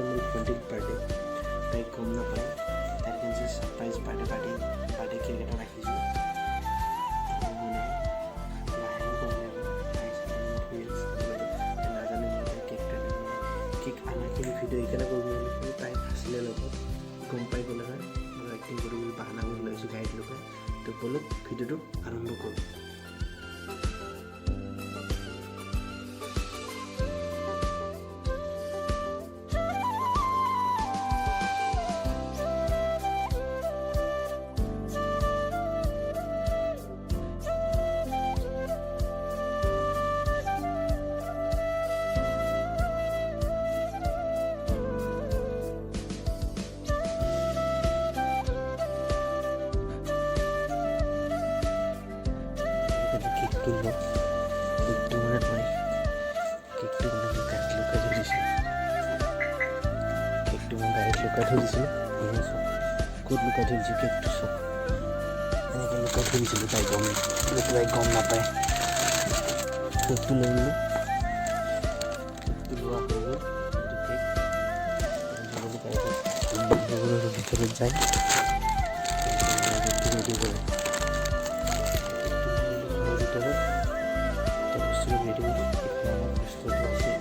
মোৰ ভণ্টিৰ বাৰ্থডে, তাইক গম নাপায়, তাইৰ কাৰণে ছাৰপ্ৰাইজ বাৰ্থডে কেক এটা ৰাখিছোঁ। মানে লাহে গম নাজানো মই তাই কেক আনাখিনি ভিডিঅ' এইকাৰণে কৰিব নোৱাৰিলোঁ, তাই আছিলে লগত গম পাই গ'লে হয় মই এক্টিং কৰিবলৈ বাহানা কৰি লৈছোঁ গাড়ীত লগাই। তো বলক ভিডিঅ'টো আৰম্ভ কৰোঁ। কেকটো মানে মই কেকটো মানে মই গাড়ীত লুকাই থৈ দিছিলোঁ, ক'ত লুকাই থৈ দিছোঁ কেকটো চব এনেকৈ লুকাই থৈ দিছিলোঁ, তাই গম নাপায়। কেকটো লৈ ল'লোঁ, কেকটো লোৱা হৈ গ'ল। কেক ভিতৰত যায় ৰেডি কৰে। বস্তুটো ৰেডি কৰি এতিয়া আমাৰ বস্তুটো আছে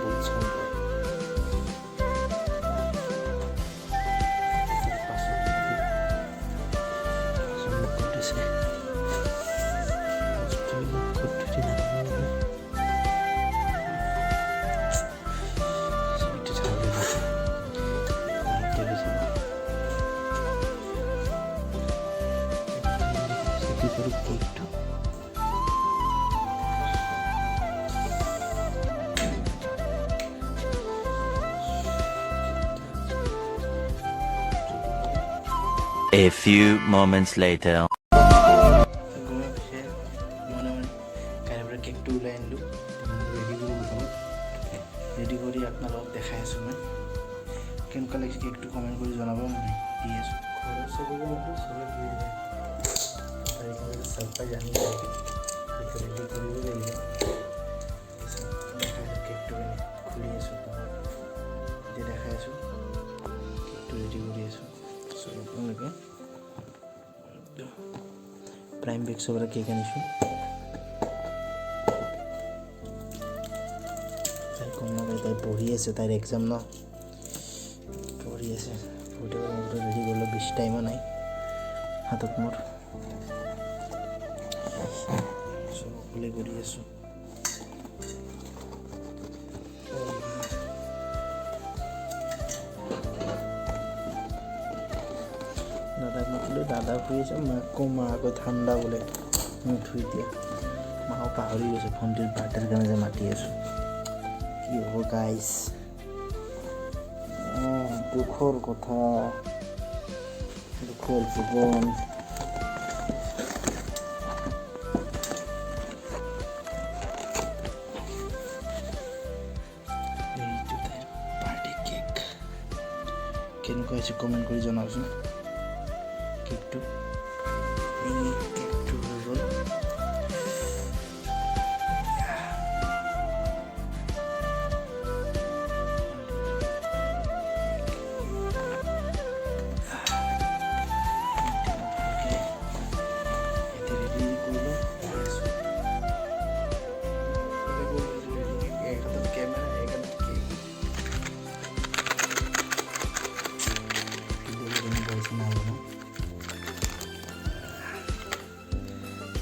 বহুত চাউণ্ড হয়। কেকটো A few moments later. কেকটো ওলাই আনিলোঁ, ৰেডি কৰি আপোনালোকক দেখাই আছোঁ। মই কেনেকুৱা লাগিছে কেকটো কমেণ্ট কৰি জনাব। মই দি আছোঁ ঘৰৰ চবৰে মতো চবে দি যায়, ছাৰপ্ৰাইজ আনি ৰেডি কৰিব লাগিব। দেখাই আছোঁ কেকটো খুলি আছোঁ, এতিয়া দেখাই আছোঁ কেকটো ৰেডি কৰি আছোঁ। চ' আপোনালোকে প্ৰাইম বেক্সৰ পৰা কেক আনিছোঁ। তাই গম নাপায়, তাই পঢ়ি আছে, তাইৰ এক্সাম ন, পঢ়ি আছে। পঢ়ি মোৰটো ৰেডি কৰিলে বেছি টাইমো নাই হাতত মোৰ, চব অকলে কৰি আছোঁ। দাদাক মাতিলোঁ, দাদা শুই আছে। মা আকৌ ঠাণ্ডা বোলে ধুই দিয়া। মাও পাহৰি গৈছে ভণ্টিৰ বাৰ্থডেৰ কাৰণে যে মাতি আছোঁ। কি হ'ব গাইজ, দুখৰ কথা, দুখৰ জীৱন। এইটো তাইৰ বাৰ্থডে কেক, কেনেকুৱা হৈছে কমেণ্ট কৰি জনাবচোন। কেকটো হৈ গ'ল।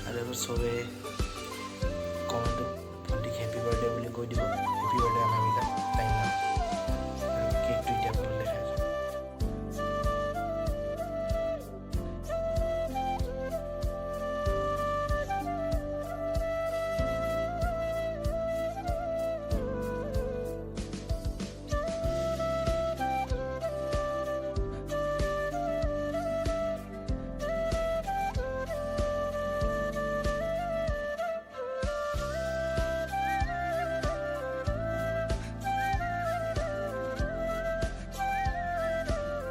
আৰু চবে কমেণ্টত ভণ্টিক হেপী বাৰ্থডে বুলি কৈ দিব। হেপী বাৰ্থডে অনামিকা, টাইম নাই। আৰু কেকটো এতিয়া আপোনালোকে দেখাই আছোঁ।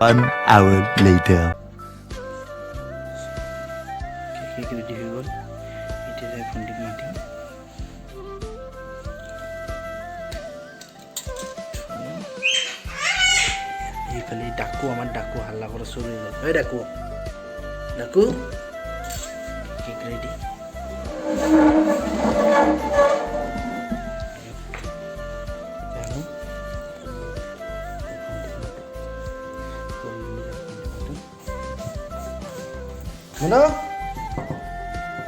One hour later. Cake ready হৈ গ'ল। এতিয়া ভণ্টিক ডাকু আমাৰ ডাকু হাল্লা কৰা চুৰ হৈ গ'ল ঐ ডাকু ডাকু cake ready Muno?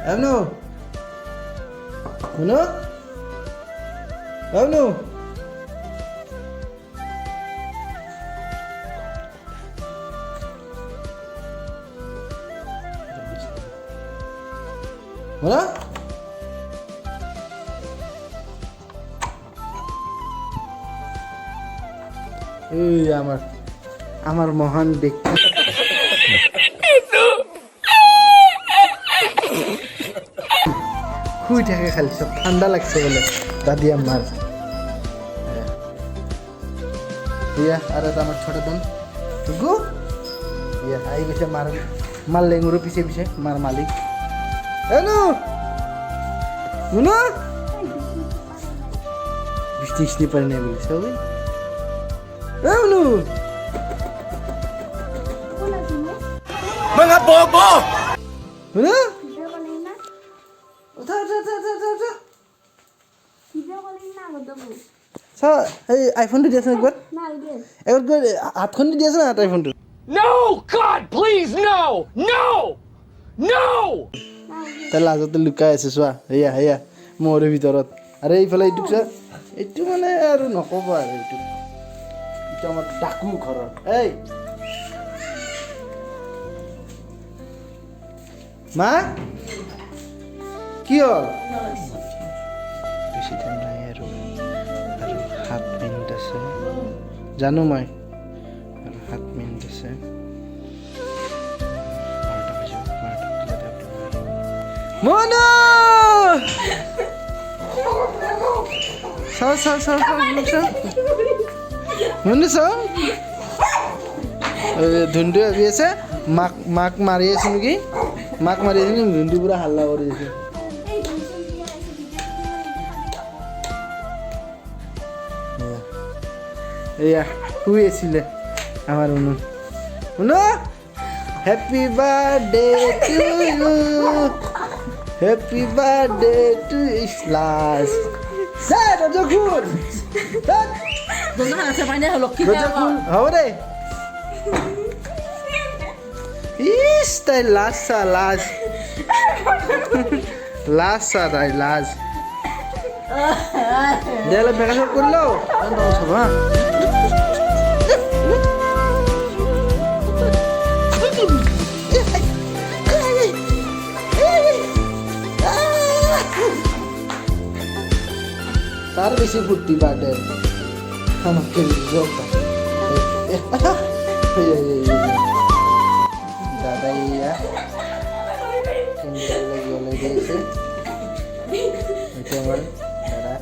Amnu? Muno? Amnu? Muno? আমার মহান ব্যক্তি শুই থাকে খালি সব ঠান্ডা লাগছে বলে দাদি আমার ইয়া আর আমার ছোট বোন টুকু ইয়া আই গেছে মার লেঙ্গুরো পিছে পিছে মার মালিক এনো মুনো বৃষ্টি পারে না বলে সবাই এনো Mga bobo! মুনো ভিডিও কলিং না উঠা ভিডিও কলিং না গদবু সা এই আইফোনটো দিয়াছোন একবার না ভিডিও একবার গৈ হাতখন দি দিয়াছোন হাত আইফোনটো No! God, please, no! No! No! তাৰ লাজতে লুকাই আছে চোৱা এয়া মোৰ ভিতৰত আৰু এইফালে এইটো চোৱা এইটো মানে আৰু নক'ব আৰু এইটো আমাৰ ডাকু ঘৰৰ এই মা কি হ'ল বেছি টাইম নাই আৰু 7 মিনিট আছে জানো মই আৰু 7 মিনিট আছে মনো চাও মনো চাও ধুন্দু ভাবি আছে মাক মাৰি আছে নেকি মাক মাৰি আছে নেকি ধুন্দু পুৰা হাল্লা কৰি আছে এয়া শুই আছিলে আমাৰ উনু happy birthday to you happy birthday to ইছলাছ দৰ্জা খোল হ'ব দে ইছ তাই লাজ তাই লাজ দে অলপ মেকআপ কৰি লওঁ চাব হা তার বেশি ফুর্তি বার্থডে আমাকে দাদা ইয়া গলে দিয়েছে এটা আমার দাদা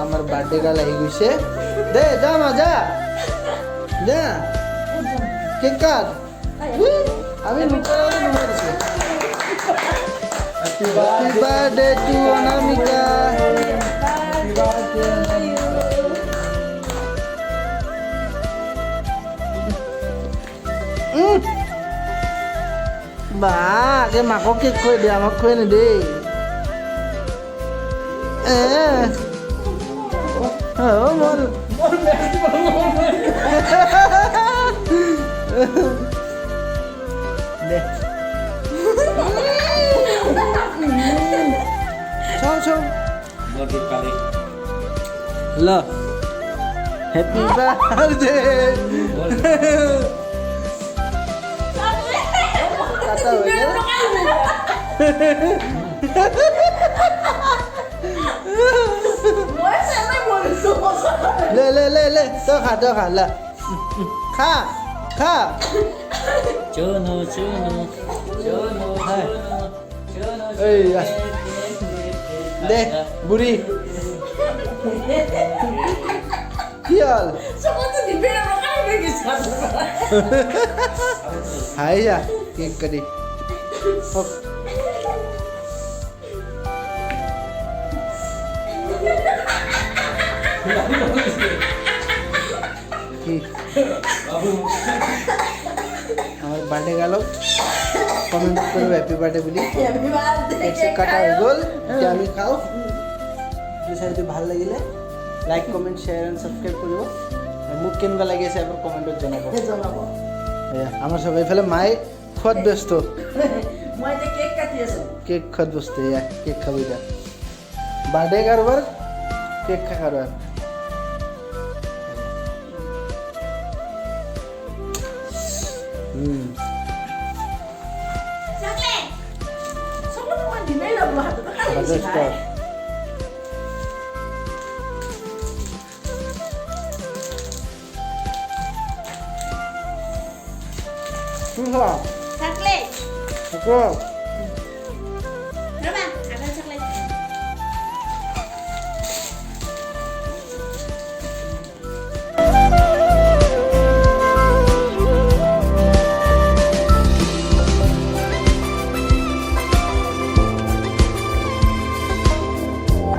আমার বার্থডে গাল আহি গৈছে দে যা মা যা কেক কাট আমি হ্যাপি বার্থডে টু অনামিকা বা আগে মাকক কেক খুৱাই দে আমাক খুৱাই নেদেই মোৰ দে চাও ল হ্যাপি বার্থডে কাটা হয়ে গেল ले तो खा ला खा চুনু চুনু চুনু হাই চুনু এই আস দে বুড়ি কি হল হাই যা কেক কাটি হোক কি আমার বার্থডে গেল কমেন্ট করবে হ্যাপি বার্থডে বলি কেক সেক কাটা হয়ে গেল যে আমি খাও যদি ভাল লাগিলে like comment share and subscribe কৰিব আৰু মোক কেনেকুৱা লাগিছে এবাৰ কমেণ্টত জনাব এয়া আমাৰ সব এইফালে মায়ে খোৱাত ব্যস্ত মই এতিয়া কেক কাটি আছো কেক খোৱাত ব্যস্ত এয়া কেক খাব এতিয়া বাৰ্থডে কাৰোবাৰ কেক খা কাৰোবাৰ চকলেট মই দিমেই লাগলো হাতত বাজাজ ষ্টাৰ কি খাওঁ চকলেট আকৌ